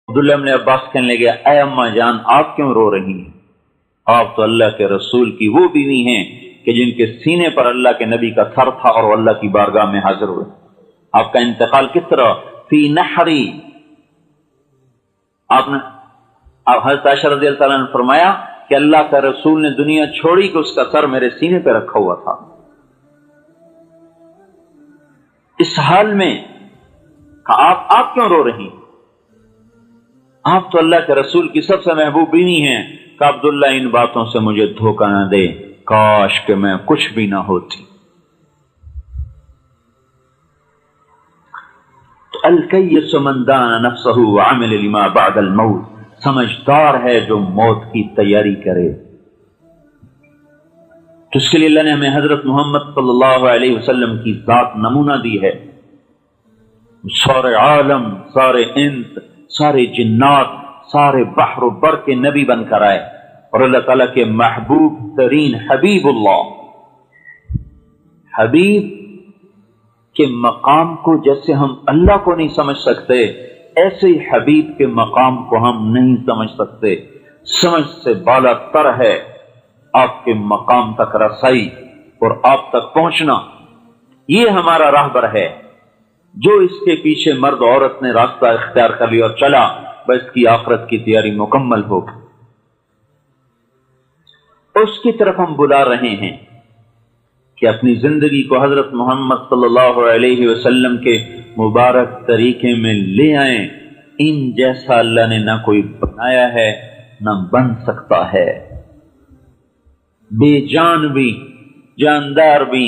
عبداللہ ابن عباس کہنے لگے اے اماں جان آپ کیوں رو رہی ہیں؟ آپ تو اللہ کے رسول کی وہ بیوی ہیں کہ جن کے سینے پر اللہ کے نبی کا سر تھا اور وہ اللہ کی بارگاہ میں حاضر ہوئے. آپ کا انتقال کس طرح؟ فی نحری. آپ حضرت عائشہ رضی اللہ عنہ نے فرمایا کہ اللہ کا رسول نے دنیا چھوڑی کہ اس کا سر میرے سینے پہ رکھا ہوا تھا. اس حال میں آپ کیوں رو رہی؟ آپ تو اللہ کے رسول کی سب سے محبوب بیوی ہیں. کہ عبداللہ ان باتوں سے مجھے دھوکہ نہ دے، کاش کہ میں کچھ بھی نہ ہوتی. الکیس من دان نفسہ وعمل لما بعد الموت. سمجھدار ہے جو موت کی تیاری کرے. تو اس کے لیے اللہ نے ہمیں حضرت محمد صلی اللہ علیہ وسلم کی ذات نمونہ دی ہے. سارے عالم، سارے انس، سارے جنات، سارے بحر و بر کے نبی بن کر آئے اور اللہ تعالیٰ کے محبوب ترین حبیب اللہ. حبیب کے مقام کو جیسے ہم اللہ کو نہیں سمجھ سکتے، ایسے ہی حبیب کے مقام کو ہم نہیں سمجھ سکتے. سمجھ سے بالا تر ہے آپ کے مقام تک رسائی اور آپ تک پہنچنا. یہ ہمارا راہبر ہے. جو اس کے پیچھے مرد عورت نے راستہ اختیار کر لیا اور چلا، بس کی آخرت کی تیاری مکمل ہوگی. اس کی طرف ہم بلا رہے ہیں کہ اپنی زندگی کو حضرت محمد صلی اللہ علیہ وسلم کے مبارک طریقے میں لے آئیں. ان جیسا اللہ نے نہ کوئی بنایا ہے نہ بن سکتا ہے. بے جان بھی، جاندار بھی،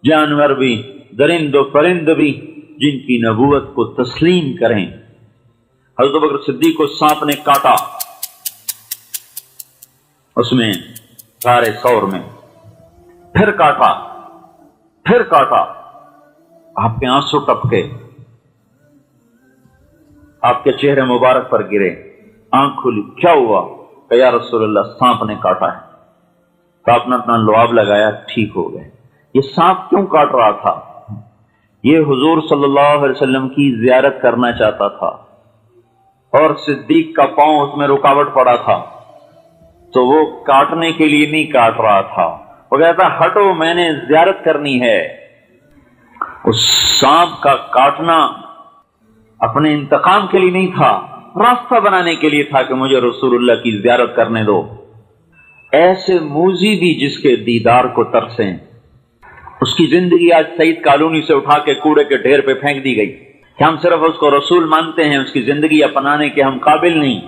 جانور بھی، درند و پرند بھی جن کی نبوت کو تسلیم کریں. حضرت ابوبکر صدیق کو سانپ نے کاٹا، اس میں غار ثور میں، پھر کاٹا، پھر کاٹا. آپ کے آنسو ٹپکے، آپ کے چہرے مبارک پر گرے، آنکھ کھلی. کیا ہوا؟ کہ یا رسول اللہ سانپ نے کاٹا ہے. تو آپ نے اپنا لعاب لگایا، ٹھیک ہو گئے. یہ سانپ کیوں کاٹ رہا تھا؟ یہ حضور صلی اللہ علیہ وسلم کی زیارت کرنا چاہتا تھا اور صدیق کا پاؤں اس میں رکاوٹ پڑا تھا، تو وہ کاٹنے کے لیے نہیں کاٹ رہا تھا. وہ کہتا ہٹو، میں نے زیارت کرنی ہے. اس سانپ کا کاٹنا اپنے انتقام کے لیے نہیں تھا، راستہ بنانے کے لیے تھا کہ مجھے رسول اللہ کی زیارت کرنے دو. ایسے موذی بھی جس کے دیدار کو ترسیں. اس کی زندگی آج سعید کالونی سے اٹھا کے کوڑے کے ڈھیر پہ پھینک دی گئی کہ ہم صرف اس کو رسول مانتے ہیں، اس کی زندگی اپنانے کے ہم قابل نہیں.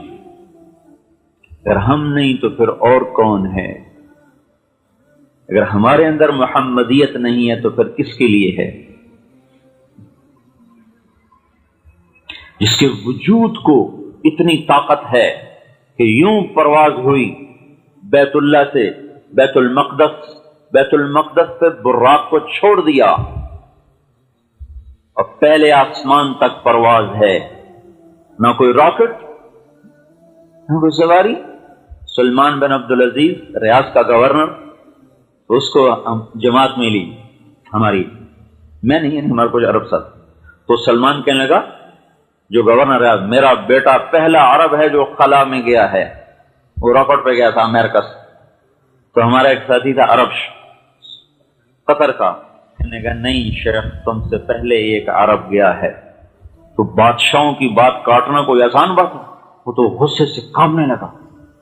اگر ہم نہیں تو پھر اور کون ہے؟ اگر ہمارے اندر محمدیت نہیں ہے تو پھر کس کے لیے ہے؟ جس کے وجود کو اتنی طاقت ہے کہ یوں پرواز ہوئی بیت اللہ سے بیت المقدس، بیت المقدس سے براق کو چھوڑ دیا اور پہلے آسمان تک پرواز ہے. نہ کوئی راکٹ، نہ کوئی سواری. سلمان بن عبدالعزیز ریاض کا گورنر، اس کو جماعت میں لی ہماری، میں نہیں، ہمارا کچھ عرب ساتھ. تو سلمان کہنے لگا جو گورنر ریاض، میرا بیٹا پہلا عرب ہے جو خلا میں گیا ہے. وہ راکٹ پہ گیا تھا امریکہ سے. تو ہمارا ایک ساتھی تھا عرب قطر کا، کہنے لگا نہیں شیخ، تم سے پہلے ایک عرب گیا ہے. تو بادشاہوں کی بات کاٹنا کوئی آسان بات ہے؟ وہ تو غصے سے کامنے لگا.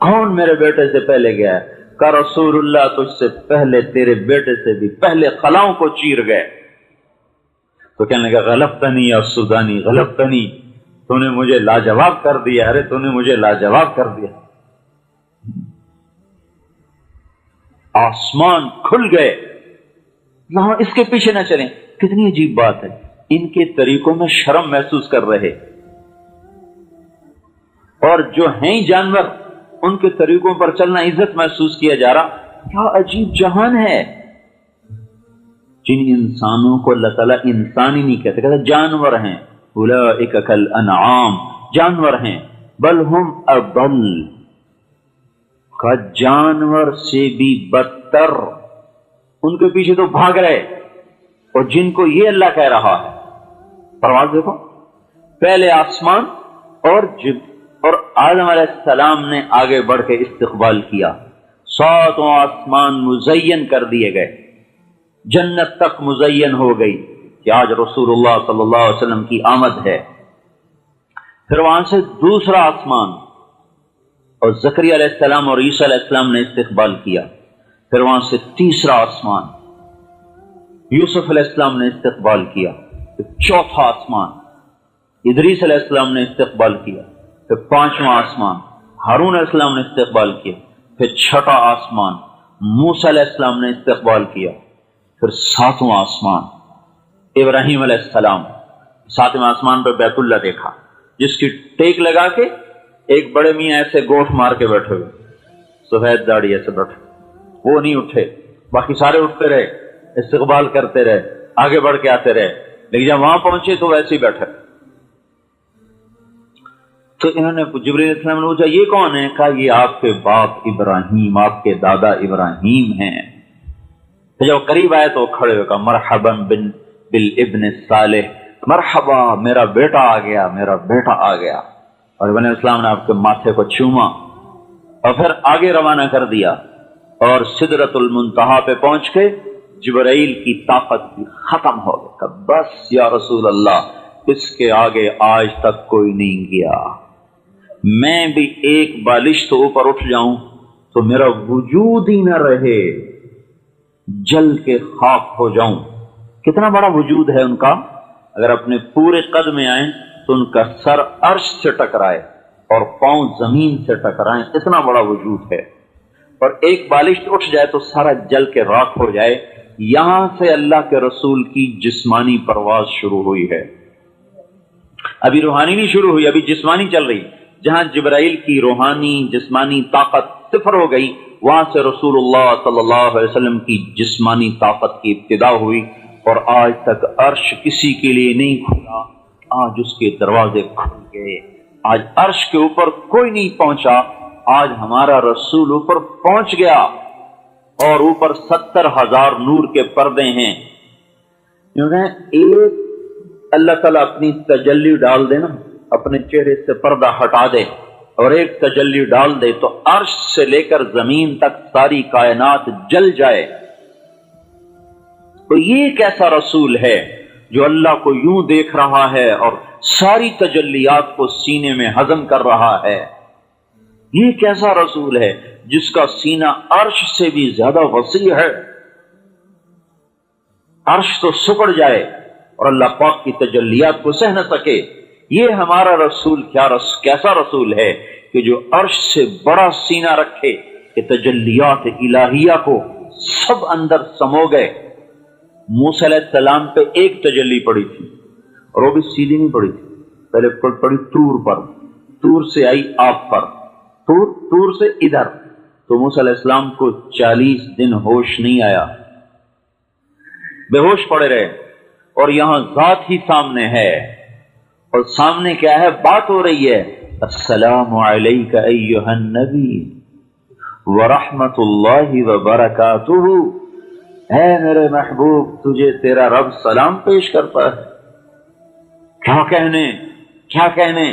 کون میرے بیٹے سے پہلے گیا ہے؟ کہ رسول اللہ تجھ سے پہلے تیرے بیٹے سے بھی پہلے خلاؤں کو چیر گئے. تو کہنے لگا غلطنی یا سودانی، غلطنی، تو نے مجھے لاجواب کر دیا. ارے تو نے مجھے لاجواب کر دیا. آسمان کھل گئے. یہاں اس کے پیچھے نہ چلیں. کتنی عجیب بات ہے، ان کے طریقوں میں شرم محسوس کر رہے، اور جو ہیں جانور ان کے طریقوں پر چلنا عزت محسوس کیا جا رہا. کیا عجیب جہان ہے. جن انسانوں کو اللہ تعالیٰ انسان ہی نہیں کہتے، کہتے جانور ہیں. اولئک کالانعام، جانور ہیں. بل ہم اضل، کا جانور سے بھی بدتر. ان کے پیچھے تو بھاگ رہے، اور جن کو یہ اللہ کہہ رہا ہے. پرواز دیکھو، پہلے آسمان اور آدم علیہ السلام نے آگے بڑھ کے استقبال کیا. 7 آسمان مزین کر دیے گئے، جنت تک مزین ہو گئی کہ آج رسول اللہ صلی اللہ علیہ وسلم کی آمد ہے. پھر وہاں سے دوسرا آسمان، اور زکریا علیہ السلام اور عیسیٰ علیہ السلام نے استقبال کیا. پھر وہاں سے تیسرا آسمان، یوسف علیہ السلام نے استقبال کیا. پھر چوتھا آسمان، ادریس علیہ السلام نے استقبال کیا. پھر 5واں آسمان، ہارون علیہ السلام نے استقبال کیا. پھر 6واں آسمان، موسیٰ علیہ السلام نے استقبال کیا. پھر 7واں آسمان، ابراہیم علیہ السلام. 7ویں آسمان پہ بیت اللہ دیکھا، جس کی ٹیک لگا کے ایک بڑے میاں ایسے گوٹ مار کے بیٹھے ہوئے، سفید داڑھی ایسے بیٹھے، وہ نہیں اٹھے، باقی سارے اٹھتے رہے، استقبال کرتے رہے، آگے بڑھ کے آتے رہے، لیکن جب وہاں پہنچے تو ویسے ہی بیٹھے. تو انہوں نے جبرائیل علیہ السلام نے پوچھا یہ کون ہے؟ کہا یہ آپ کے باپ ابراہیم، آپ کے دادا ابراہیم ہیں. تو جب قریب آئے تو کھڑے ہوئے کہا مرحبا بالابن الصالح، مرحبا میرا بیٹا آ گیا، میرا بیٹا آ گیا. اور ابن السلام نے آپ کے ماتھے کو چوما اور پھر آگے روانہ کر دیا، اور سدرۃ المنتہا پہ پہنچ کے جبرائیل کی طاقت بھی ختم ہو گئی. کہ بس یا رسول اللہ، اس کے آگے آج تک کوئی نہیں گیا. میں بھی ایک بالش تو اوپر اٹھ جاؤں تو میرا وجود ہی نہ رہے، جل کے خاک ہو جاؤں. کتنا بڑا وجود ہے ان کا، اگر اپنے پورے قد میں آئیں تو ان کا سر عرش سے ٹکرائے اور پاؤں زمین سے ٹکرائیں، اتنا بڑا وجود ہے. اور ایک بالش اٹھ جائے تو سارا جل کے راکھ ہو جائے. یہاں سے اللہ کے رسول کی جسمانی پرواز شروع ہوئی ہے. ابھی روحانی نہیں شروع ہوئی، ابھی جسمانی چل رہی. جہاں جبرائیل کی روحانی جسمانی طاقت صفر ہو گئی، وہاں سے رسول اللہ صلی اللہ علیہ وسلم کی جسمانی طاقت کی ابتدا ہوئی. اور آج تک عرش کسی کے لیے نہیں کھلا، آج اس کے دروازے کھل گئے. آج عرش کے اوپر کوئی نہیں پہنچا، آج ہمارا رسول اوپر پہنچ گیا. اور اوپر 70,000 نور کے پردے ہیں. ایک اللہ تعالیٰ اپنی تجلی ڈال دے نا، اپنے چہرے سے پردہ ہٹا دے اور ایک تجلی ڈال دے تو عرش سے لے کر زمین تک ساری کائنات جل جائے. تو یہ کیسا رسول ہے جو اللہ کو یوں دیکھ رہا ہے اور ساری تجلیات کو سینے میں ہضم کر رہا ہے؟ یہ کیسا رسول ہے جس کا سینہ عرش سے بھی زیادہ وسیع ہے؟ عرش تو سکڑ جائے اور اللہ پاک کی تجلیات کو سہ نہ سکے. یہ ہمارا رسول کیسا رسول ہے کہ جو عرش سے بڑا سینہ رکھے کہ تجلیات الہیہ کو سب اندر سمو گئے. موسیٰ علیہ السلام پہ ایک تجلی پڑی تھی اور وہ بھی سیدھی نہیں پڑی تھی، پہلے پڑی طور پر، طور سے آئی آپ پر، طور سے ادھر. تو موسیٰ علیہ السلام کو 40 دن ہوش نہیں آیا، بے ہوش پڑے رہے. اور یہاں ذات ہی سامنے ہے، اور سامنے کیا ہے؟ بات ہو رہی ہے السلام علیک ایھا النبی ورحمۃ اللہ وبرکاتہ. اے میرے محبوب، تجھے تیرا رب سلام پیش کرتا ہے. کیا کہنے.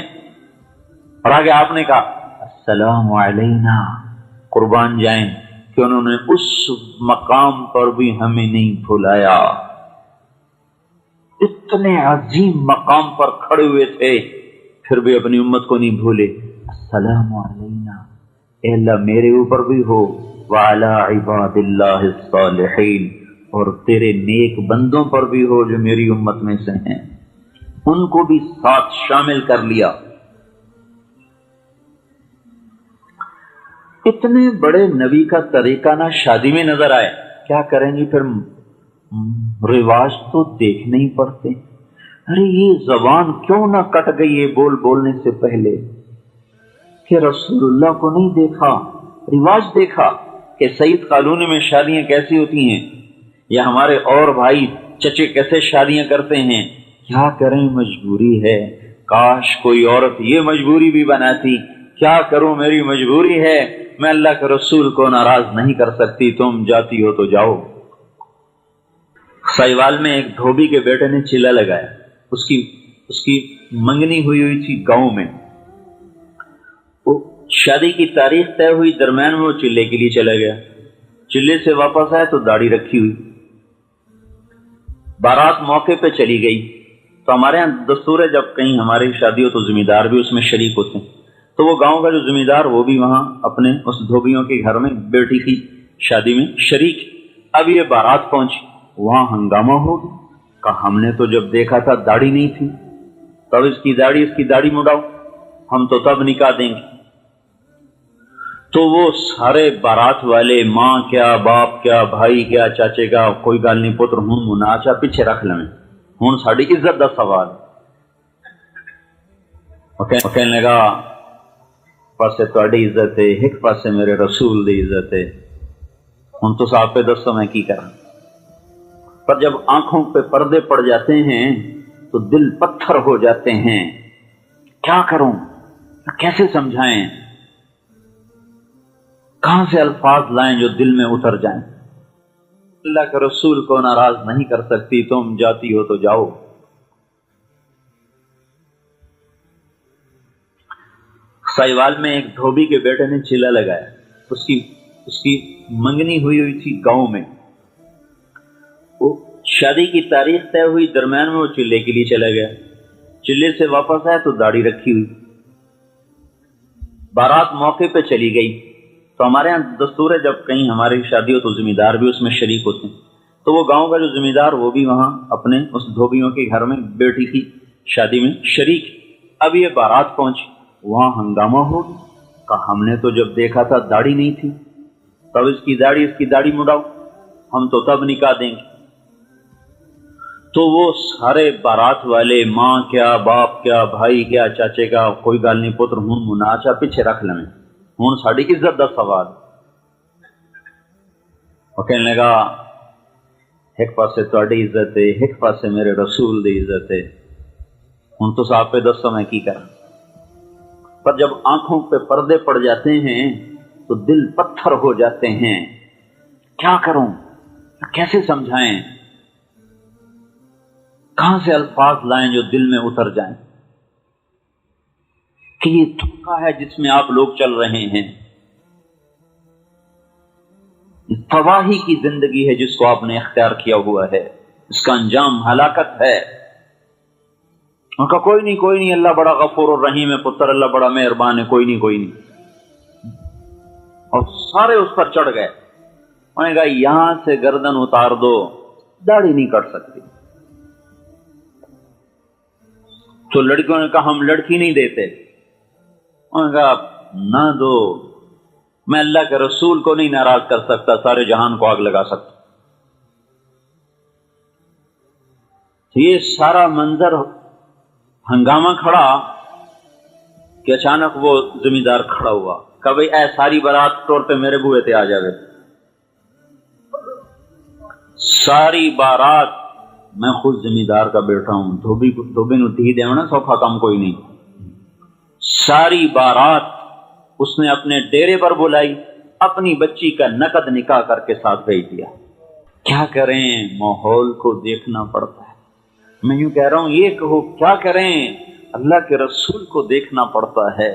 اور آگے آپ نے کہا السلام علینا. قربان جائیں کہ انہوں نے اس مقام پر بھی ہمیں نہیں بھلایا. اتنے عظیم مقام پر کھڑے ہوئے تھے پھر بھی اپنی امت کو نہیں بھولے. السلام علینا، اے اللہ میرے اوپر بھی ہو، وعلی عباد اللہ الصالحین، اور تیرے نیک بندوں پر بھی ہو جو میری امت میں سے ہیں. ان کو بھی ساتھ شامل کر لیا. اتنے بڑے نبی کا طریقہ نہ شادی میں نظر آئے. کیا کریں گی پھر؟ رواج تو دیکھنے ہی پڑتے. ارے یہ زبان کیوں نہ کٹ گئی ہے بولنے سے پہلے کہ رسول اللہ کو نہیں دیکھا، رواج دیکھا کہ سعید کالونی میں شادیاں کیسی ہوتی ہیں، یا ہمارے اور بھائی چچے کیسے شادیاں کرتے ہیں. کیا کریں، مجبوری ہے. کاش کوئی عورت یہ مجبوری بھی بناتی. کیا کروں، میری مجبوری ہے، میں اللہ کے رسول کو ناراض نہیں کر سکتی، تم جاتی ہو تو جاؤ. سائیوال میں ایک دھوبی کے بیٹے نے چیلا لگایا. اس کی اس کی منگنی ہوئی تھی گاؤں میں. وہ شادی کی تاریخ طے ہوئی، درمیان میں وہ چلے کے لیے چلا گیا. چلے سے واپس آئے تو داڑھی رکھی ہوئی. بارات موقع پہ چلی گئی. تو ہمارے یہاں دستور ہے جب کہیں ہماری شادی ہو تو ذمہ دار بھی اس میں شریک ہوتے ہیں. تو وہ گاؤں کا جو ذمہ دار وہ بھی وہاں اپنے اس دھوبیوں کے گھر میں بیٹی کی شادی میں شریک. اب یہ بارات پہنچی، وہاں ہنگامہ ہو گیا. کہا ہم نے تو جب دیکھا تھا داڑھی نہیں تھی، تب اس کی داڑھی مڑاؤ، ہم تو تب نکاح دیں گے. تو وہ سارے بارات والے، ماں کیا، باپ کیا، بھائی کیا، چاچے کا، کوئی گل نہیں پتر ہوں مناچا پیچھے رکھ لیں، ہوں ساری عزت کا سوال. کہنے لگا پاسے تہاڈی عزت ہے، ایک پاسے میرے رسول دی عزت ہے، ہوں تو آپ پہ دسو میں کی کروں. پر جب آنکھوں پہ پردے پڑ جاتے ہیں تو دل پتھر ہو جاتے ہیں. کیا کروں، کیسے سمجھائیں، کہاں سے الفاظ لائیں جو دل میں اتر جائیں. اللہ کے رسول کو ناراض نہیں کر سکتی، تم جاتی ہو تو جاؤ. سائیوال میں ایک دھوبی کے بیٹے نے چیلا لگایا. اس کی منگنی ہوئی تھی گاؤں میں. وہ شادی کی تاریخ طے ہوئی، درمیان میں وہ چلے کے لیے چلا گیا. چلے سے واپس آئے تو داڑھی رکھی ہوئی. بارات موقع پہ چلی گئی. تو ہمارے یہاں دستور ہے جب کہیں ہماری شادی ہو تو ذمہ دار بھی اس میں شریک ہوتے ہیں. تو وہ گاؤں کا جو ذمہ دار وہ بھی وہاں اپنے اس دھوبیوں کے گھر میں بیٹی کی شادی میں شریک. اب یہ بارات پہنچی، وہاں ہنگامہ ہو گیا. کہا ہم نے تو جب دیکھا تھا داڑھی نہیں تھی، تب اس کی داڑھی مڑاؤ، ہم تو تب نکاح دیں گے. تو وہ سارے بارات والے، ماں کیا، باپ کیا، بھائی کیا، چاچے کا، کوئی گل نہیں پتر ہوں مناچا پیچھے رکھ لیں، ہوں ساری عزت کا سوال. وہ کہنے لگا ایک پاسے تہاڈی عزت ہے، ایک پاسے میرے رسول دی عزت ہے، ہوں تو آپ پہ دسو میں کی کروں. پر جب آنکھوں پہ پردے پڑ جاتے ہیں تو دل پتھر ہو جاتے ہیں. کیا کروں، کیسے سمجھائیں، کہاں سے الفاظ لائیں جو دل میں اتر جائیں کہ یہ دھوکہ ہے جس میں آپ لوگ چل رہے ہیں. تباہی کی زندگی ہے جس کو آپ نے اختیار کیا ہوا ہے، اس کا انجام ہلاکت ہے. ان کا کوئی نہیں، اللہ بڑا غفور الرحیم ہے پتر، اللہ بڑا مہربان ہے، کوئی نہیں. اور سارے اس پر چڑھ گئے. انہوں نے کہا یہاں سے گردن اتار دو، داڑھی نہیں کٹ سکتی. تو لڑکیوں نے کہا ہم لڑکی نہیں دیتے. انہوں نے کہا نہ دو، میں اللہ کے رسول کو نہیں ناراض کر سکتا، سارے جہان کو آگ لگا سکتا. یہ سارا منظر ہنگامہ کھڑا کہ اچانک وہ ذمہ دار کھڑا ہوا کہ بھئی اے ساری بارات طور پہ میرے بوئے تے آ جاوے. ساری بارات میں خود ذمہ دار کا بیٹھا ہوں، دھوبی نو تھی دیونا سوکھا کام کوئی نہیں. ساری بارات اس نے اپنے ڈیرے پر بلائی، اپنی بچی کا نقد نکاح کر کے ساتھ بھیج دیا. کیا کریں، ماحول کو دیکھنا پڑتا ہے. میں یوں کہہ رہا ہوں یہ کہو کیا کریں، اللہ کے رسول کو دیکھنا پڑتا ہے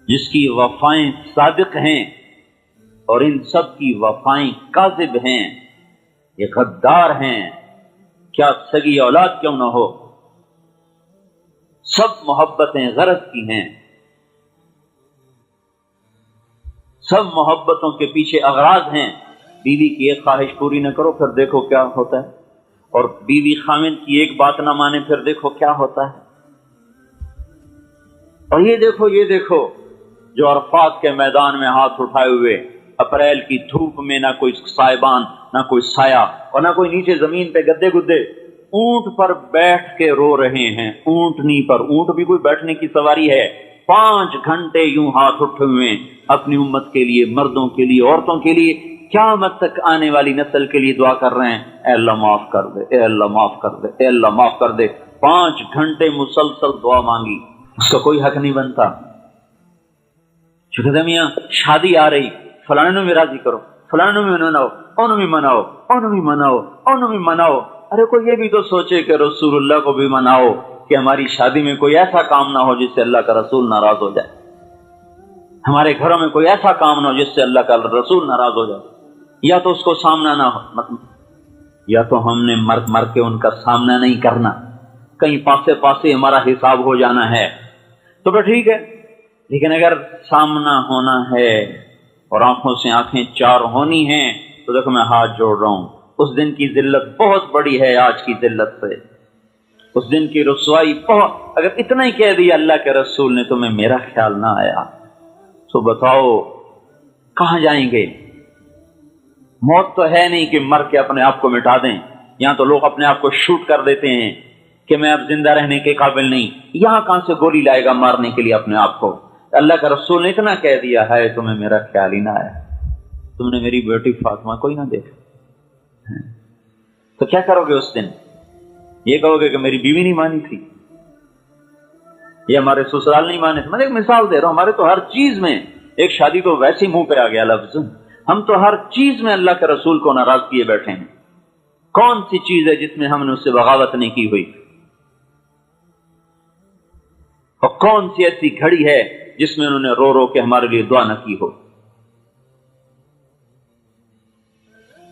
جس کی وفائیں صادق ہیں اور ان سب کی وفائیں کاذب ہیں، یہ غدار ہیں. کیا سگی اولاد کیوں نہ ہو، سب محبتیں غرض کی ہیں، سب محبتوں کے پیچھے اغراض ہیں. بیوی کی ایک خواہش پوری نہ کرو پھر دیکھو کیا ہوتا ہے، اور بیوی خامند کی ایک بات نہ مانے پھر دیکھو کیا ہوتا ہے. اور یہ دیکھو جو عرفات کے میدان میں ہاتھ اٹھائے ہوئے، اپریل کی دھوپ میں نہ کوئی سائبان، نہ کوئی سایہ، اور نہ کوئی نیچے زمین پہ گدے گدے، اونٹ پر بیٹھ کے رو رہے ہیں. اونٹنی پر، اونٹ بھی کوئی بیٹھنے کی سواری ہے. 5 گھنٹے یوں ہاتھ اٹھے ہوئے اپنی امت کے لیے، مردوں کے لیے، عورتوں کے لیے، قیامت تک آنے والی نسل کے لیے دعا کر رہے ہیں اے اللہ معاف کر دے، اے اللہ معاف کر دے، اے اللہ معاف کر دے. 5 گھنٹے مسلسل دعا مانگی، اس کا کوئی حق نہیں بنتا. کہتے میاں شادی آ رہی، فلانے میں راضی کرو، فلانے میں مناؤ، انہوں بھی مناؤ، انہوں بھی مناؤ، انہوں بھی مناؤ. ارے کوئی یہ بھی تو سوچے کہ رسول اللہ کو بھی مناؤ کہ ہماری شادی میں کوئی ایسا کام نہ ہو جس سے اللہ کا رسول ناراض ہو جائے، ہمارے گھروں میں کوئی ایسا کام نہ ہو جس سے اللہ کا رسول ناراض ہو جائے، یا تو اس کو سامنا نہ ہو، یا تو ہم نے مر کے ان کا سامنا نہیں کرنا، کہیں پاسے پاسے ہمارا حساب ہو جانا ہے تو پھر ٹھیک ہے، لیکن اگر سامنا ہونا ہے اور آنکھوں سے آنکھیں چار ہونی ہیں تو دیکھو میں ہاتھ جوڑ رہا ہوں، اس دن کی ذلت بہت بڑی ہے آج کی ذلت سے، اس دن کی رسوائی بہت، اگر اتنا ہی کہہ دیا اللہ کے رسول نے تمہیں میرا خیال نہ آیا تو بتاؤ کہاں جائیں گے؟ موت تو ہے نہیں کہ مر کے اپنے آپ کو مٹا دیں، یہاں تو لوگ اپنے آپ کو شوٹ کر دیتے ہیں کہ میں اب زندہ رہنے کے قابل نہیں، یہاں کہاں سے گولی لائے گا مارنے کے لیے اپنے آپ کو؟ اللہ کا رسول نے اتنا کہہ دیا ہے تمہیں میرا خیال ہی نہ آیا، تم نے میری بیٹی فاطمہ کو ہی نہ دیکھا، تو کیا کرو گے اس دن؟ یہ کہو گے کہ میری بیوی نہیں مانی تھی، یہ ہمارے سسرال نہیں مانے تھے؟ میں ایک مثال دے رہا ہوں، ہمارے تو ہر چیز میں، ایک شادی تو ویسے ہی منہ پہ آ گیا لفظ، ہم تو ہر چیز میں اللہ کے رسول کو ناراض کیے بیٹھے ہیں۔ کون سی چیز ہے جس میں ہم نے اس سے بغاوت نہیں کی ہوئی؟ اور کون سی ایسی گھڑی ہے جس میں انہوں نے رو رو کے ہمارے لیے دعا نہ کی ہو؟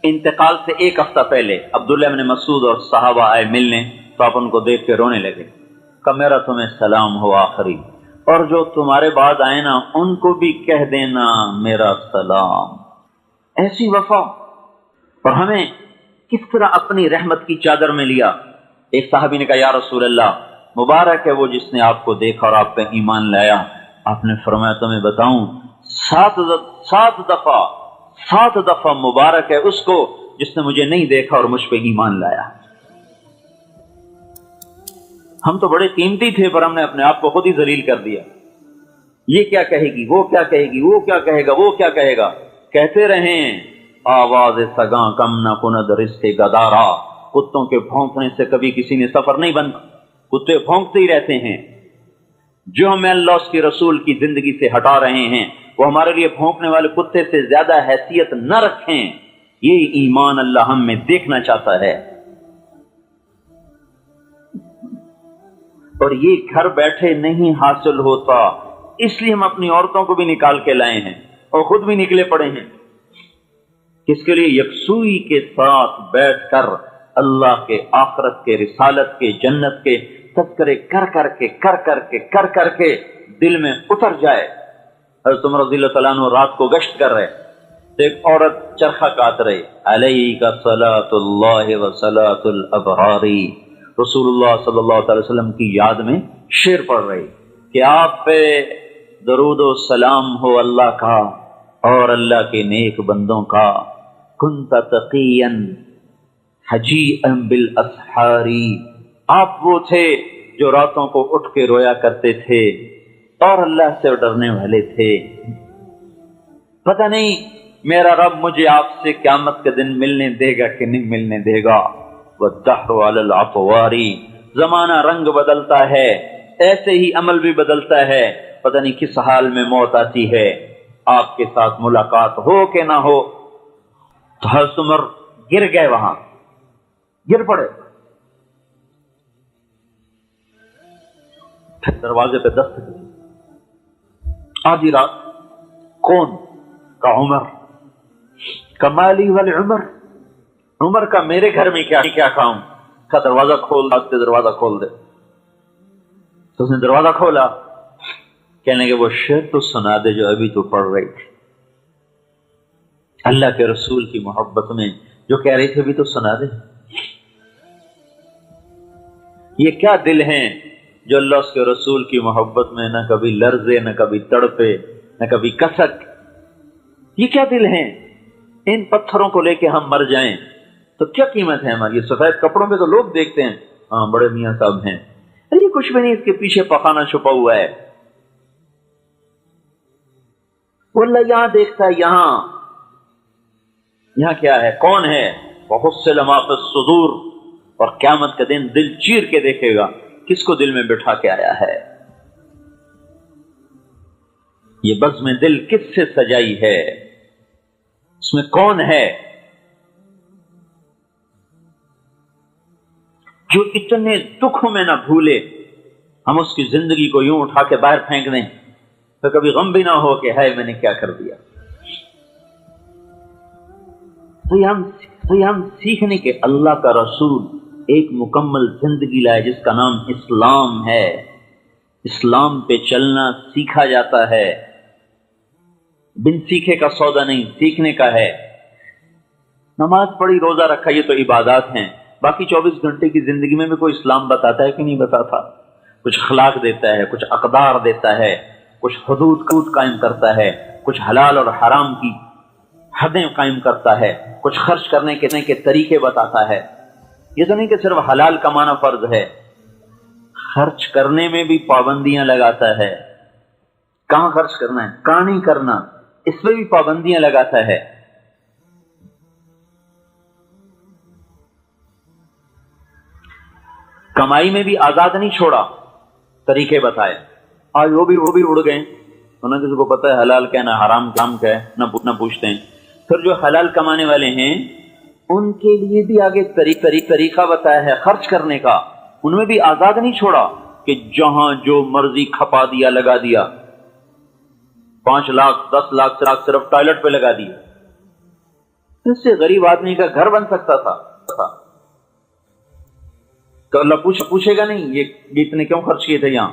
انتقال سے ایک ہفتہ پہلے عبداللہ بن مسعود اور صحابہ آئے ملنے تو آپ ان کو دیکھ کے رونے لگے، کہ میرا تمہیں سلام ہو آخری، اور جو تمہارے بعد آئے نا ان کو بھی کہہ دینا میرا سلام۔ ایسی وفا، اور ہمیں کس طرح اپنی رحمت کی چادر میں لیا۔ ایک صحابی نے کہا یا رسول اللہ، مبارک ہے وہ جس نے آپ کو دیکھا اور آپ پہ ایمان لایا۔ آپ نے فرمایا تمہیں بتاؤں، 7 دفعہ مبارک ہے اس کو جس نے مجھے نہیں دیکھا اور مجھ پہ ایمان لایا۔ ہم تو بڑے قیمتی تھے پر ہم نے اپنے آپ کو خود ہی ذلیل کر دیا۔ یہ کیا کہے گی، وہ کیا کہے گی، وہ کیا کہے گا، وہ کیا کہے گا، کہتے رہیں آواز سگاں کم نہ کند رشتے گدارا۔ کتوں کے بھونکنے سے کبھی کسی نے سفر نہیں بنتا، کتے بھونکتے ہی رہتے ہیں۔ جو ہمیں اللہ اس کے رسول کی زندگی سے ہٹا رہے ہیں وہ ہمارے لیے بھونکنے والے کتے سے زیادہ حیثیت نہ رکھیں۔ یہ ایمان اللہ ہم میں دیکھنا چاہتا ہے، اور یہ گھر بیٹھے نہیں حاصل ہوتا، اس لیے ہم اپنی عورتوں کو بھی نکال کے لائے ہیں اور خود بھی نکلے پڑے ہیں، کس کے لیے؟ یکسوئی کے ساتھ بیٹھ کر اللہ کے، آخرت کے، رسالت کے، جنت کے تذکرے کر کے دل میں اتر جائے۔ حضرت عمر رضی اللہ تعالیٰ عنہ رات کو گشت کر رہے تو ایک عورت چرخہ کاٹ رہی، علیک صلاۃ اللہ و صلاۃ الابرار، رسول اللہ صلی اللہ علیہ وسلم کی یاد میں شعر پڑھ رہی کہ آپ پہ درود و سلام ہو اللہ کا اور اللہ کے نیک بندوں کا، کنت تقیا حجیئا بالاسحار، آپ وہ تھے جو راتوں کو اٹھ کے رویا کرتے تھے اور اللہ سے ڈرنے والے تھے۔ پتہ نہیں میرا رب مجھے آپ سے قیامت کے دن ملنے دے گا کہ نہیں ملنے دے گا۔ والدہر علی الاطوار، زمانہ رنگ بدلتا ہے، ایسے ہی عمل بھی بدلتا ہے، پتہ نہیں کس حال میں موت آتی ہے۔ آپ کے ساتھ ملاقات ہو کہ نہ ہو۔ تو حضرت عمر گر گئے، وہاں گر پڑے، پھر دروازے پہ دستک دی، آدھی رات، کون؟ کا عمر، کمالی والے عمر کا میرے گھر میں کیا کام؟ کا دروازہ کھول دے، دروازہ کھول دے۔ تو اس نے دروازہ کھولا، کہنے کہ وہ شعر تو سنا دے جو ابھی تو پڑھ رہی تھی، اللہ کے رسول کی محبت میں جو کہہ رہی تھی ابھی تو سنا دے۔ یہ کیا دل ہیں جو اللہ اس کے رسول کی محبت میں نہ کبھی لرزے، نہ کبھی تڑپے، نہ کبھی کسک۔ یہ کیا دل ہیں؟ ان پتھروں کو لے کے ہم مر جائیں تو کیا قیمت ہے ہماری؟ سفید کپڑوں میں تو لوگ دیکھتے ہیں ہاں بڑے میاں صاحب ہیں، یہ کچھ بھی نہیں، اس کے پیچھے پخانہ چھپا ہوا ہے۔ وہ اللہ یہاں دیکھتا ہے، یہاں کیا ہے، کون ہے؟ وَحُصِّلَ مَا فِي الصُّدُورِ، اور قیامت کا دن دل چیر کے دیکھے گا کس کو دل میں بٹھا کے آیا ہے، یہ بزم دل کس سے سجائی ہے، اس میں کون ہے؟ جو اتنے دکھوں میں نہ بھولے ہم اس کی زندگی کو یوں اٹھا کے باہر پھینک دیں تو کبھی غم بھی نہ ہو کہ ہے میں نے کیا کر دیا. تو یہ ہم سیکھنے کہ اللہ کا رسول ایک مکمل زندگی لائے جس کا نام اسلام ہے. اسلام پہ چلنا سیکھا جاتا ہے، بن سیکھے کا سودا نہیں، سیکھنے کا ہے. نماز پڑھی، روزہ رکھا، یہ تو عبادات ہیں. باقی 24 گھنٹے کی زندگی میں بھی کوئی اسلام بتاتا ہے کہ نہیں بتاتا؟ کچھ اخلاق دیتا ہے، کچھ اقدار دیتا ہے، کچھ حدود قائم کرتا ہے، کچھ حلال اور حرام کی حدیں قائم کرتا ہے، کچھ خرچ کرنے کے طریقے بتاتا ہے. یہ تو نہیں کہ صرف حلال کمانا فرض ہے، خرچ کرنے میں بھی پابندیاں لگاتا ہے. کہاں خرچ کرنا ہے، کہاں نہیں کرنا، اس میں بھی پابندیاں لگاتا ہے. کمائی میں بھی آزاد نہیں چھوڑا، طریقے بتائے. آج وہ بھی اڑ گئے، انہیں کسی کو پتہ ہے حلال کیا نہ حرام کام کیا ہے، نہ پوچھتے ہیں. پھر جو حلال کمانے والے ہیں ان کے لیے بھی آگے طریقہ بتایا ہے خرچ کرنے کا. ان میں بھی آزاد نہیں چھوڑا کہ جہاں جو مرضی کھپا دیا، لگا دیا. 5 لاکھ 10 لاکھ صرف ٹوائلٹ پہ لگا دیا. اس سے غریب آدمی کا گھر بن سکتا تھا. تو اللہ پوچھے گا نہیں یہ اتنے کیوں خرچ کیے تھے یہاں؟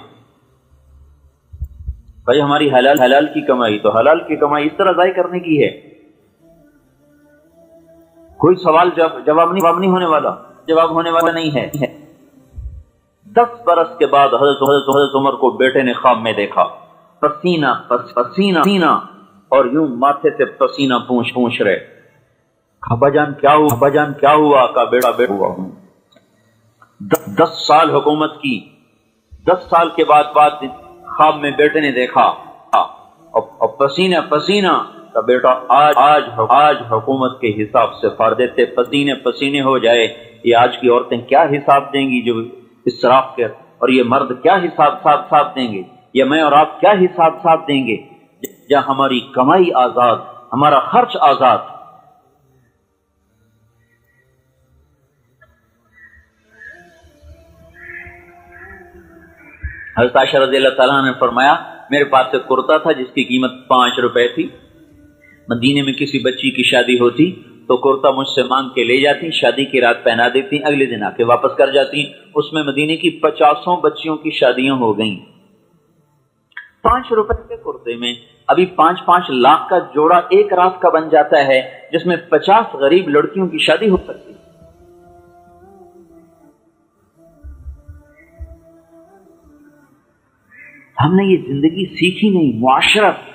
بھائی ہماری حلال کی کمائی، تو حلال کی کمائی اس طرح ضائع کرنے کی ہے. کوئی سوال جواب نہیں ہونے والا، جواب ہونے والا نہیں ہے. 10 برس کے بعد حضرت عمر کو بیٹے نے خواب میں دیکھا، پسینہ اور یوں ماتھے سے پسینہ پوچھ رہے. ابا جان کیا ہوا؟ کا بیٹا ہوا ہوں. 10 سال حکومت کی، 10 سال کے بعد خواب میں بیٹے نے دیکھا اور پسینہ کا بیٹا آج حکومت کے حساب سے فردے پسینے ہو جائے. یہ آج کی عورتیں کیا حساب دیں گی جو اسراف کے، اور یہ مرد کیا حساب دیں گے، یا میں اور آپ کیا حساب دیں گے جہاں ہماری کمائی آزاد، ہمارا خرچ آزاد. حضرت عائشہ رضی اللہ تعالیٰ نے فرمایا میرے پاس ایک کرتا تھا جس کی قیمت 5 روپے تھی. مدینے میں کسی بچی کی شادی ہوتی تو کرتا مجھ سے مانگ کے لے جاتی، شادی کی رات پہنا دیتی، اگلے دن آ کے واپس کر جاتی. اس میں مدینے کی 50 بچیوں کی شادیاں ہو گئیں. 5 روپے کے کرتے میں ابھی 5 لاکھ کا جوڑا ایک رات کا بن جاتا ہے جس میں 50 غریب لڑکیوں کی شادی ہو سکتی. ہم نے یہ زندگی سیکھی نہیں. معاشرت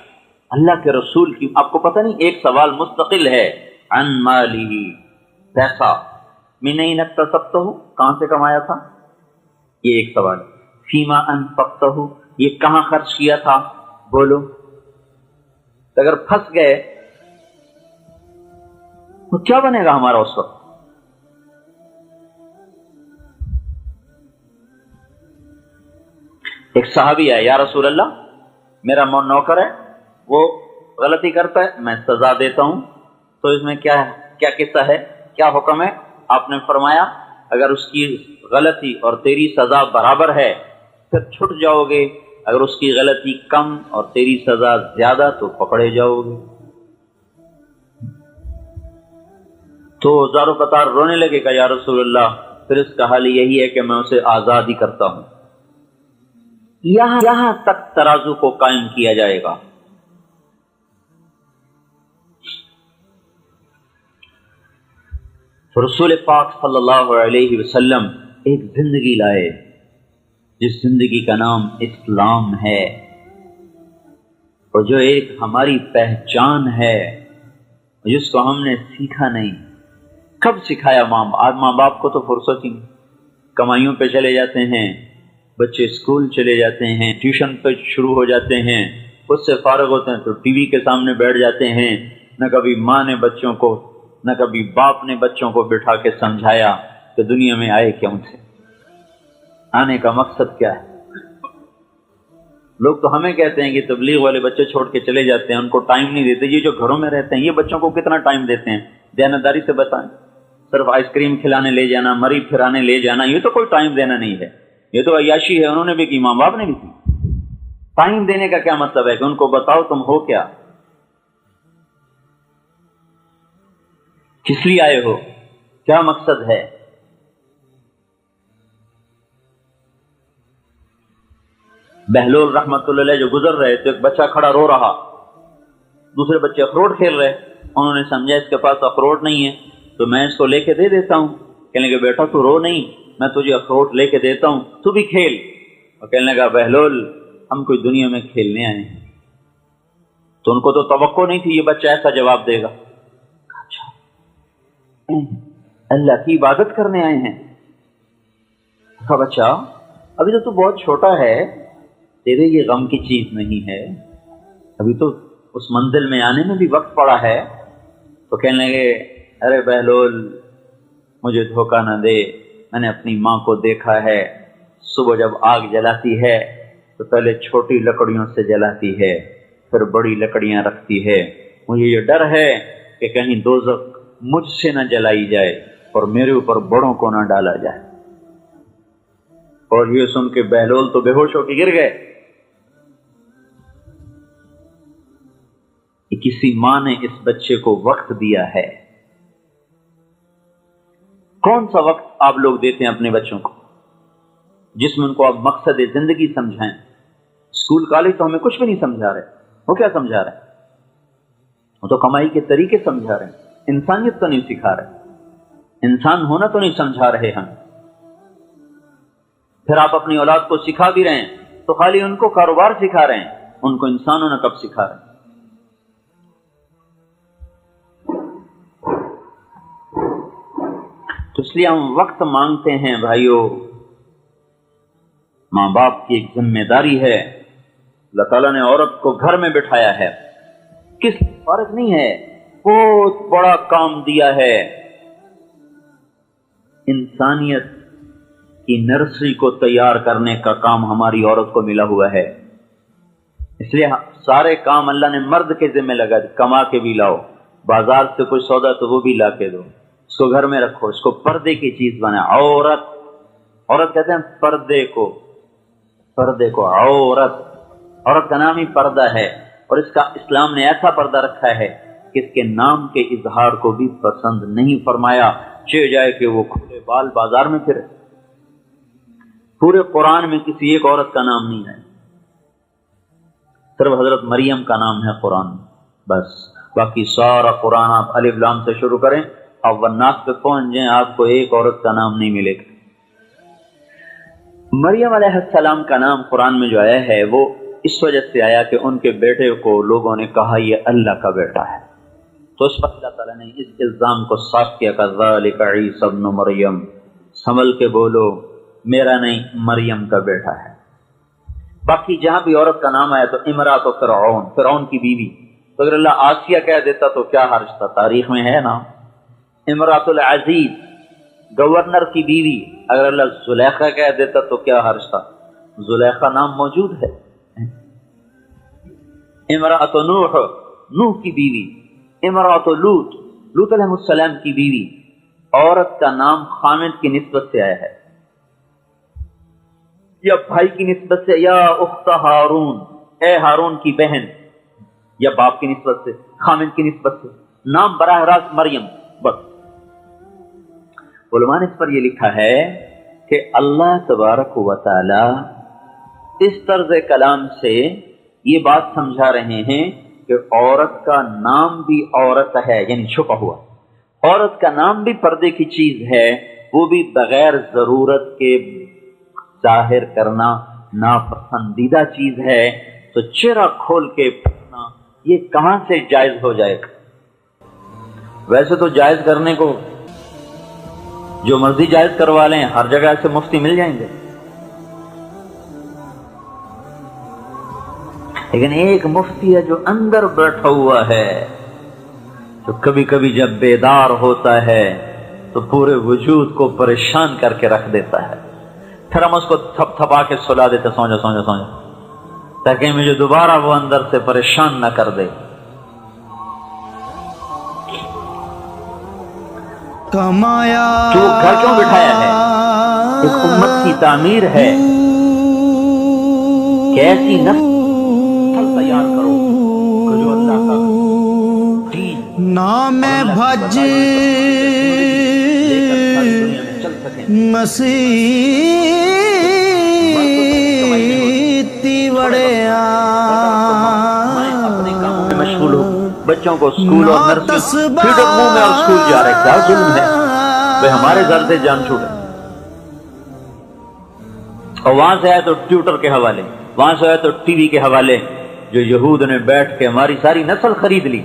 اللہ کے رسول کی، آپ کو پتہ نہیں ایک سوال مستقل ہے، عن مالی، پیسہ من این اکتسبتہ، کہاں سے کمایا تھا، یہ ایک سوال. فیما انفقتہ، یہ کہاں خرچ کیا تھا، بولو. اگر پھنس گئے تو کیا بنے گا ہمارا اس وقت؟ ایک صحابی ہے، یا رسول اللہ میرا نوکر ہے، وہ غلطی کرتا ہے، میں سزا دیتا ہوں، تو اس میں کیا قصہ ہے، کیا حکم ہے؟ آپ نے فرمایا اگر اس کی غلطی اور تیری سزا برابر ہے پھر چھٹ جاؤ گے، اگر اس کی غلطی کم اور تیری سزا زیادہ تو پکڑے جاؤ گے. تو زارو قطار رونے لگے گا، یا رسول اللہ پھر اس کا حل یہی ہے کہ میں اسے آزاد ہی کرتا ہوں. یہاں تک ترازو کو قائم کیا جائے گا. رسول پاک صلی اللہ علیہ وسلم ایک زندگی لائے جس زندگی کا نام اسلام ہے، اور جو ایک ہماری پہچان ہے جس کو ہم نے سیکھا نہیں. کب سکھایا؟ ماں باپ کو تو فرصت ہی نہیں، کمائیوں پہ چلے جاتے ہیں، بچے اسکول چلے جاتے ہیں، ٹیوشن پہ شروع ہو جاتے ہیں، اس سے فارغ ہوتے ہیں تو ٹی وی کے سامنے بیٹھ جاتے ہیں. نہ کبھی ماں نے بچوں کو، نہ کبھی باپ نے بچوں کو بٹھا کے سمجھایا کہ دنیا میں آئے کیوں تھے، آنے کا مقصد کیا ہے. لوگ تو ہمیں کہتے ہیں کہ تبلیغ والے بچے چھوڑ کے چلے جاتے ہیں، ان کو ٹائم نہیں دیتے. یہ جو گھروں میں رہتے ہیں یہ بچوں کو کتنا ٹائم دیتے ہیں؟ دیانتداری سے بتائیں. صرف آئس کریم کھلانے لے جانا، مری پھرانے لے جانا، یہ تو کوئی ٹائم دینا نہیں ہے، یہ تو عیاشی ہے. انہوں نے بھی کی، ماں باپ نے بھی کی. ٹائم دینے کا کیا مطلب ہے کہ ان کو بتاؤ تم ہو کیا، کس لیے آئے ہو، کیا مقصد ہے. بہلول رحمت اللہ علیہ جو گزر رہے تو ایک بچہ کھڑا رو رہا، دوسرے بچے اخروٹ کھیل رہے. انہوں نے سمجھا اس کے پاس اخروٹ نہیں ہے تو میں اس کو لے کے دے دیتا ہوں. کہنے لگے بیٹا تو رو نہیں، میں تجھے اخروٹ لے کے دیتا ہوں، تو بھی کھیل. اور کہنے لگا بہلول ہم کوئی دنیا میں کھیلنے آئے ہیں. تو ان کو تو توقع نہیں تھی یہ بچہ ایسا جواب دے گا. اچھا اللہ کی عبادت کرنے آئے ہیں. کہا بچہ ابھی تو بہت چھوٹا ہے، تیرے یہ غم کی چیز نہیں ہے، ابھی تو اس منزل میں آنے میں بھی وقت پڑا ہے. تو کہنے لگے ارے بہلول مجھے دھوکہ نہ دے، میں نے اپنی ماں کو دیکھا ہے، صبح جب آگ جلاتی ہے تو پہلے چھوٹی لکڑیوں سے جلاتی ہے، پھر بڑی لکڑیاں رکھتی ہے. مجھے یہ ڈر ہے کہ کہیں دوزخ مجھ سے نہ جلائی جائے اور میرے اوپر بڑوں کو نہ ڈالا جائے. اور یہ سن کے بہلول تو بے ہوش ہو کے گر گئے. کسی ماں نے اس بچے کو وقت دیا ہے. کون سا وقت آپ لوگ دیتے ہیں اپنے بچوں کو جس میں ان کو آپ مقصد زندگی سمجھائیں؟ اسکول کالج تو ہمیں کچھ بھی نہیں سمجھا رہے. وہ کیا سمجھا رہے ہیں؟ وہ تو کمائی کے طریقے سمجھا رہے ہیں، انسانیت تو نہیں سکھا رہے، انسان ہونا تو نہیں سمجھا رہے ہم. پھر آپ اپنی اولاد کو سکھا بھی رہے ہیں تو خالی ان کو کاروبار سکھا رہے ہیں، ان کو انسان ہونا کب سکھا رہے ہیں؟ تو اس لیے ہم وقت مانگتے ہیں. بھائیو ماں باپ کی ایک ذمہ داری ہے. اللہ تعالیٰ نے عورت کو گھر میں بٹھایا ہے، کس فرق نہیں ہے، بہت بڑا کام دیا ہے. انسانیت کی نرسری کو تیار کرنے کا کام ہماری عورت کو ملا ہوا ہے. اس لیے سارے کام اللہ نے مرد کے ذمہ لگا دی. کما کے بھی لاؤ، بازار سے کوئی سودا تو وہ بھی لا کے دو، اس کو گھر میں رکھو، اس کو پردے کی چیز بنا. عورت کہتے ہیں پردے کو عورت کا نام ہی پردہ ہے. اور اس کا اسلام نے ایسا پردہ رکھا ہے کہ اس کے نام کے اظہار کو بھی پسند نہیں فرمایا. چاہے جائے کہ وہ کھلے بال بازار میں پھرے. پورے قرآن میں کسی ایک عورت کا نام نہیں ہے، صرف حضرت مریم کا نام ہے قرآن بس. باقی سارا قرآن آپ الف لام سے شروع کریں، آپ والناس پہ پہنچ جائیں، آپ کو ایک عورت کا نام نہیں ملے گا. مریم علیہ السلام کا نام قرآن میں جو آیا ہے وہ اس وجہ سے آیا کہ ان کے بیٹے کو لوگوں نے کہا یہ اللہ کا بیٹا ہے. تو اس پر اللہ تعالیٰ نے اس الزام کو صاف کیا کہ ذالک عیسی ابن مریم، سنبھل کے بولو میرا نہیں مریم کا بیٹا ہے. باقی جہاں بھی عورت کا نام آیا تو امرات و فرعون کی بیوی، تو اگر اللہ آسیہ کہہ دیتا تو کیا حرج تھا، تاریخ میں ہے نا. امرات العزیز گورنر کی بیوی، اگر اللہ زلیخا کہہ دیتا تو کیا حرج تھا، زلیخا نام موجود ہے. امرات نوح کی بیوی، امرات لوط علیہ السلام کی بیوی. عورت کا نام خامد کی نسبت سے آیا ہے، یا بھائی کی نسبت سے، یا اخت ہارون، اے ہارون کی بہن، یا باپ کی نسبت سے، خامد کی نسبت سے. نام براہ راست مریم بس. علماء نے اس پر یہ لکھا ہے کہ اللہ تبارک و تعالی اس طرز کلام سے یہ بات سمجھا رہے ہیں کہ عورت کا نام بھی عورت ہے، یعنی چھپا ہوا. عورت کا نام بھی پردے کی چیز ہے، وہ بھی بغیر ضرورت کے ظاہر کرنا ناپسندیدہ چیز ہے. تو چہرہ کھول کے پڑھنا یہ کہاں سے جائز ہو جائے گا؟ ویسے تو جائز کرنے کو جو مرضی جائز کروا لیں، ہر جگہ سے مفتی مل جائیں گے. لیکن ایک مفتی ہے جو اندر بیٹھا ہوا ہے، جو کبھی کبھی جب بیدار ہوتا ہے تو پورے وجود کو پریشان کر کے رکھ دیتا ہے. پھر ہم اس کو تھپ تھپا کے سلا دیتے، سو جا، تاکہ مجھے دوبارہ وہ اندر سے پریشان نہ کر دے. کمایا، تو وہ گھر کیوں بٹھایا ہے؟ ایک امت کی تعمیر ہے کہ ایسی نسل تیار کرو کہ جو اللہ کا دین نام بھج مسیتی وڑیا، اپنے کاموں میں مشغول ہو، بچوں کو اسکول اور نرسری فیڈر منہ میں اور اسکول جا رہے، کیا ظلم ہے بھائی، ہمارے گھر سے جان چھوڑے۔ اور وہاں سے آئے تو ٹیوٹر کے حوالے، وہاں سے آئے تو ٹی وی کے حوالے، جو یہود نے بیٹھ کے ہماری ساری نسل خرید لی۔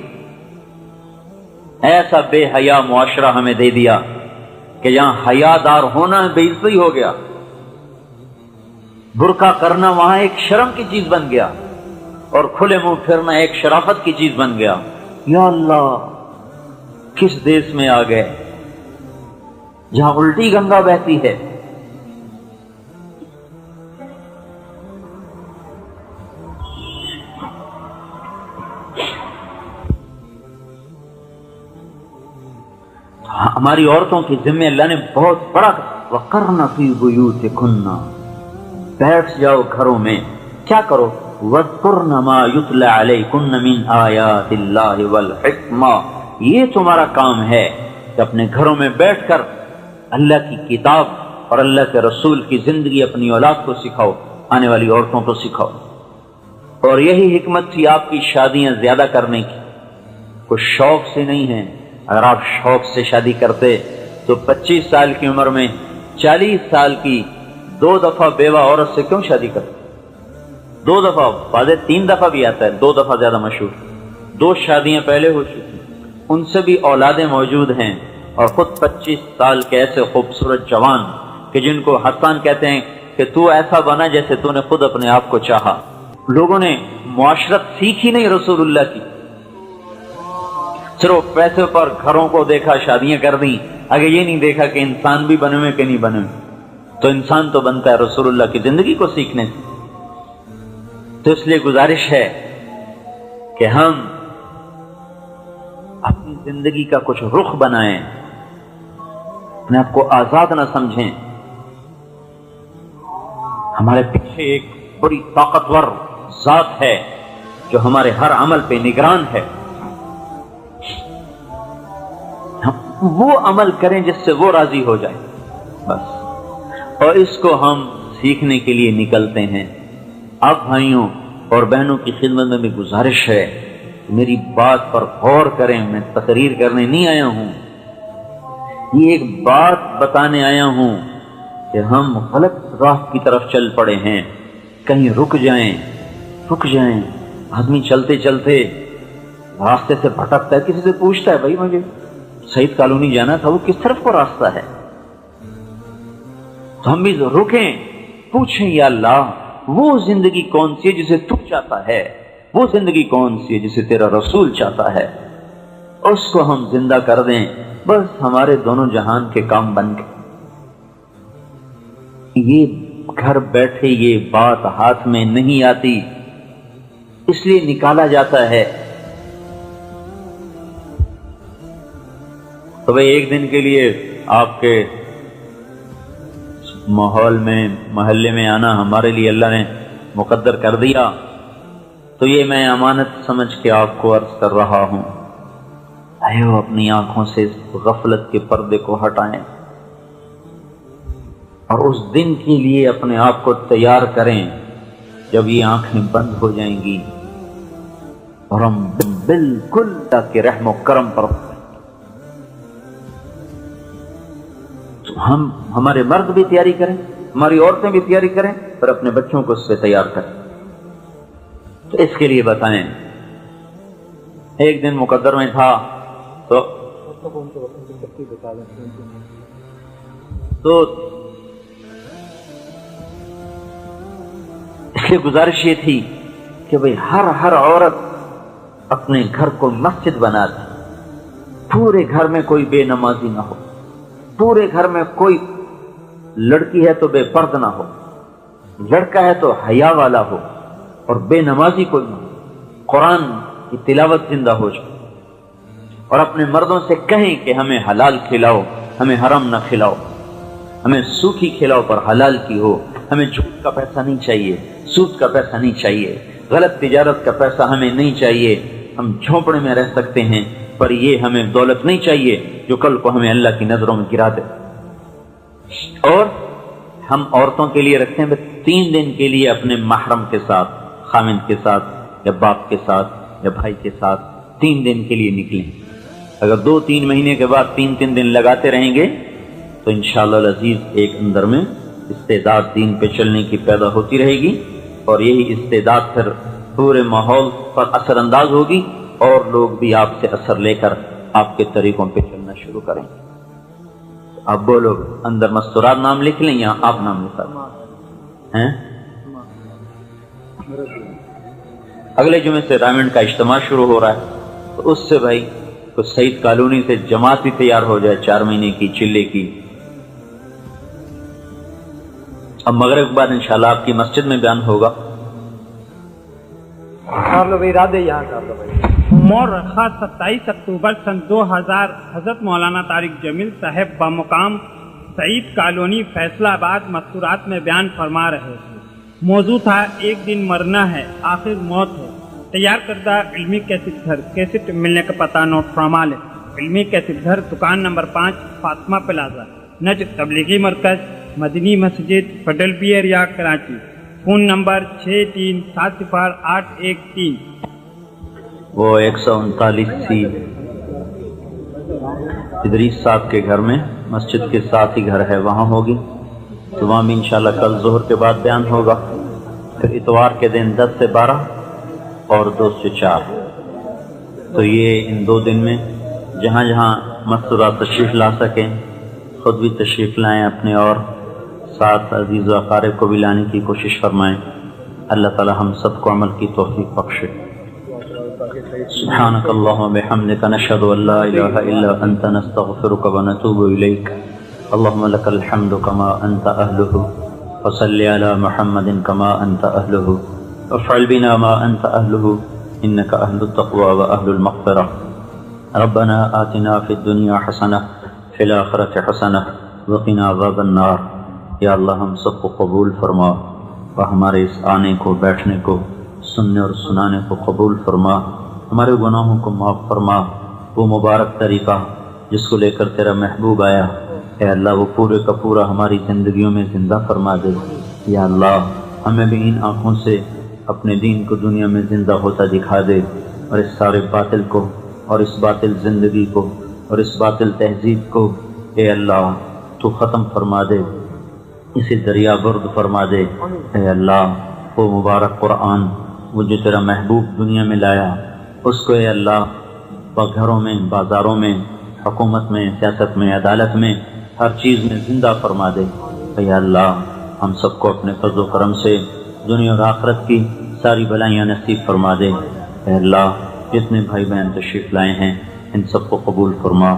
ایسا بے حیا معاشرہ ہمیں دے دیا کہ جہاں حیا دار ہونا بے عزتی ہو گیا، برقع کرنا وہاں ایک شرم کی چیز بن گیا، اور کھلے منہ پھرنا ایک شرافت کی چیز بن گیا۔ یا اللہ، کس دیس میں آ گئے جہاں الٹی گنگا بہتی ہے۔ ہماری عورتوں کے ذمہ اللہ نے بہت بڑا وَقَرْنَ فِي بُيُوتِكُنَّ، بیٹھ جاؤ گھروں میں، کیا کرو؟ وَاذْكُرْنَ مَا يُتْلَى عَلَيْكُنَّ مِنْ آيَاتِ اللَّهِ وَالْحِكْمَةِ، یہ تمہارا کام ہے کہ اپنے گھروں میں بیٹھ کر اللہ کی کتاب اور اللہ کے رسول کی زندگی اپنی اولاد کو سکھاؤ، آنے والی عورتوں کو سکھاؤ۔ اور یہی حکمت تھی آپ کی شادیاں زیادہ کرنے کی، کوئی شوق سے نہیں ہے۔ اگر آپ شوق سے شادی کرتے تو 25 سال کی عمر میں 40 سال کی 2 دفعہ بیوہ عورت سے کیوں شادی کرتے؟ 2 دفعہ، بعض 3 دفعہ بھی آتا ہے، 2 دفعہ زیادہ مشہور۔ 2 شادیاں پہلے ہو چکی، ان سے بھی اولادیں موجود ہیں، اور خود 25 سال کے ایسے خوبصورت جوان کہ جن کو حسان کہتے ہیں کہ تو ایسا بنا جیسے تو نے خود اپنے آپ کو چاہا۔ لوگوں نے معاشرت سیکھی نہیں رسول اللہ کی، صرف پیسے پر گھروں کو دیکھا، شادیاں کر دیں، آگے یہ نہیں دیکھا کہ انسان بھی بنے ہوئے کہ نہیں بنے ہوئے۔ تو انسان تو بنتا ہے رسول اللہ کی زندگی کو سیکھنے سے۔ تو اس لیے گزارش ہے کہ ہم اپنی زندگی کا کچھ رخ بنائیں، اپنے آپ کو آزاد نہ سمجھیں۔ ہمارے پیچھے ایک بڑی طاقتور ذات ہے جو ہمارے ہر عمل پہ نگران ہے، وہ عمل کریں جس سے وہ راضی ہو جائے بس۔ اور اس کو ہم سیکھنے کے لیے نکلتے ہیں۔ اب بھائیوں اور بہنوں کی خدمت میں بھی گزارش ہے، میری بات پر غور کریں، میں تقریر کرنے نہیں آیا ہوں، یہ ایک بات بتانے آیا ہوں کہ ہم غلط راہ کی طرف چل پڑے ہیں، کہیں رک جائیں۔ آدمی چلتے چلتے راستے سے بھٹکتا ہے، کسی سے پوچھتا ہے بھائی مجھے سعید کالونی جانا تھا، وہ کس طرف کو راستہ ہے؟ تو ہم بھی رکیں، پوچھیں یا اللہ وہ زندگی کون سی ہے جسے تو چاہتا ہے، وہ زندگی کون سی ہے جسے تیرا رسول چاہتا ہے، اس کو ہم زندہ کر دیں، بس ہمارے دونوں جہان کے کام بن گئے۔ یہ گھر بیٹھے یہ بات ہاتھ میں نہیں آتی، اس لیے نکالا جاتا ہے۔ تو بھئی ایک دن کے لیے آپ کے ماحول میں محلے میں آنا ہمارے لیے اللہ نے مقدر کر دیا، تو یہ میں امانت سمجھ کے آپ کو عرض کر رہا ہوں۔ آئیو اپنی آنکھوں سے غفلت کے پردے کو ہٹائیں اور اس دن کے لیے اپنے آپ کو تیار کریں جب یہ آنکھیں بند ہو جائیں گی اور ہم بالکل اللہ کے رحم و کرم پر ہمارے مرد بھی تیاری کریں، ہماری عورتیں بھی تیاری کریں، اور اپنے بچوں کو اس سے تیار کریں۔ تو اس کے لیے بتائیں، ایک دن مقدر میں تھا تو اس لیے گزارش یہ تھی کہ بھئی ہر عورت اپنے گھر کو مسجد بنا دے، پورے گھر میں کوئی بے نمازی نہ ہو، پورے گھر میں کوئی لڑکی ہے تو بے پرد نہ ہو، لڑکا ہے تو حیا والا ہو، اور بے نمازی کوئی نہ ہو، قرآن کی تلاوت زندہ ہو جائے، اور اپنے مردوں سے کہیں کہ ہمیں حلال کھلاؤ، ہمیں حرام نہ کھلاؤ، ہمیں سوکھی کھلاؤ پر حلال کی ہو، ہمیں جھوٹ کا پیسہ نہیں چاہیے، سود کا پیسہ نہیں چاہیے، غلط تجارت کا پیسہ ہمیں نہیں چاہیے، ہم جھونپڑے میں رہ سکتے ہیں پر یہ ہمیں دولت نہیں چاہیے جو کل کو ہمیں اللہ کی نظروں میں گرا دے۔ اور ہم عورتوں کے لیے رکھتے ہیں 3 دن کے لیے اپنے محرم کے ساتھ، خامند کے ساتھ یا باپ کے ساتھ یا بھائی کے ساتھ 3 دن کے لیے نکلیں۔ اگر 2-3 مہینے کے بعد 3 دن لگاتے رہیں گے تو انشاءاللہ العزیز ایک اندر میں استعداد دین پہ چلنے کی پیدا ہوتی رہے گی، اور یہی استعداد پھر پورے ماحول پر اثر انداز ہوگی، اور لوگ بھی آپ سے اثر لے کر آپ کے طریقوں پہ چلنا شروع کریں گے۔ اب بولو، اندر مستورات نام لکھ لیں یا آپ نام لکھا ہیں؟ اگلے جمعے سے رائمنڈ کا اجتماع شروع ہو رہا ہے، تو اس سے بھائی تو سعید کالونی سے جماعت بھی تیار ہو جائے 4 مہینے کی چلے کی۔ اب مغرب کے بعد انشاءاللہ آپ کی مسجد میں بیان ہوگا۔ مورخہ 27 اکتوبر سن 2000 حضرت مولانا طارق جمیل صاحب بمقام سعید کالونی فیصلہ آباد مستورات میں بیان فرما رہے تھے۔ موضوع تھا ایک دن مرنا ہے آخر موت ہے۔ تیار کردہ علمی کیسٹ گھر، کیسٹ ملنے کا پتہ نوٹ فرما لیں۔ علمی کیسٹ گھر، دکان نمبر 5، فاطمہ پلازا، نجد تبلیغی مرکز، مدنی مسجد، fiddle be area, Karachi. Phone number 63700813۔ وہ 139 سی ادریس صاحب کے گھر میں مسجد کے ساتھ ہی گھر ہے، وہاں ہوگی۔ تو وہاں بھی انشاءاللہ کل ظہر کے بعد بیان ہوگا۔ پھر اتوار کے دن 10 سے 12 اور 2 سے 4۔ تو یہ ان 2 دن میں جہاں جہاں مستورات تشریف لا سکیں خود بھی تشریف لائیں اپنے، اور ساتھ عزیز و اقارب کو بھی لانے کی کوشش فرمائیں۔ اللہ تعالی ہم سب کو عمل کی توفیق بخشے۔ سبحانک اللہم و بحمدک، نشہد ان لا الہ الا انت، نستغفرک و نتوب الیک۔ اللہم لک الحمد کما انت اہلہ، وصلی علی محمد کما انت اہلہ، وافعل بنا ما انت اہلہ، انک اہل التقوی و اہل المغفرہ۔ ربنا آتنا فی الدنیا حسنہ فی الآخرۃ حسنہ وقنا عذاب النار۔ یا اللہ ہم سب کو قبول فرما، اور ہمارے اس آنے کو، بیٹھنے کو، سننے اور سنانے کو قبول فرما، ہمارے گناہوں کو معاف فرما۔ وہ مبارک طریقہ جس کو لے کر تیرا محبوب آیا، اے اللہ وہ پورے کا پورا ہماری زندگیوں میں زندہ فرما دے۔ یا اللہ ہمیں بھی ان آنکھوں سے اپنے دین کو دنیا میں زندہ ہوتا دکھا دے، اور اس سارے باطل کو، اور اس باطل زندگی کو، اور اس باطل تہذیب کو اے اللہ تو ختم فرما دے، اسے دریا برد فرما دے۔ اے اللہ وہ مبارک قرآن، وہ جو تیرا محبوب دنیا میں لایا، اس کو اے اللہ گھروں میں، بازاروں میں، حکومت میں، سیاست میں، عدالت میں، ہر چیز میں زندہ فرما دے۔ اے اللہ ہم سب کو اپنے فضل و کرم سے دنیا اور آخرت کی ساری بلائیاں نصیب فرما دے۔ اے اللہ جتنے بھائی بہن تشریف لائے ہیں ان سب کو قبول فرما،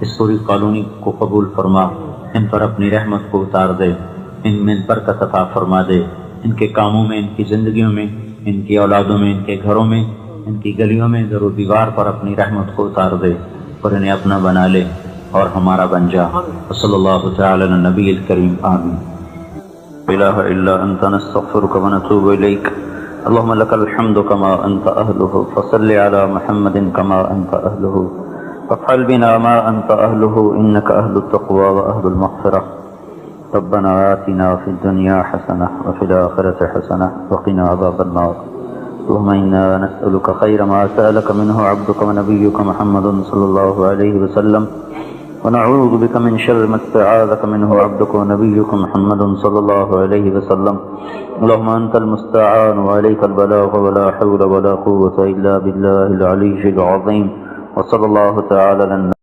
اس پوری کالونی کو قبول فرما، ان پر اپنی رحمت کو اتار دے، ان میں برکت عطا فرما دے، ان کے کاموں میں، ان کی زندگیوں میں، ان کی اولادوں میں، ان کے گھروں میں، ان کی گلیوں میں در و دیوار پر اپنی رحمت کو اتار دے، اور انہیں اپنا بنا لے اور ہمارا بن جا۔ صلی اللہ تعالی علی نبی الکریم، آمین۔ لا الہ الا انت، نستغفرک و نتوب الیک۔ اللهم لك الحمد كما أنت أهله، فصل على محمد كما أنت أهله، وافعل بنا ما أنت أهله، إنك أهل التقوى وأهل المغفرة۔ ربنا آتنا في الدنيا حسنة وفي الآخرة حسنة وقنا عذاب النار۔ اللهم إنا نسألك خير ما سألك منه عبدك ونبيك محمد صلى الله عليه وسلم، ونعوذ بك من شر ما استعاذك منه عبدك ونبيك محمد صلى الله عليه وسلم۔ اللهم أنت المستعان وعليك البلاغ، ولا حول ولا قوة إلا بالله العلي العظيم، وصلى الله تعالى على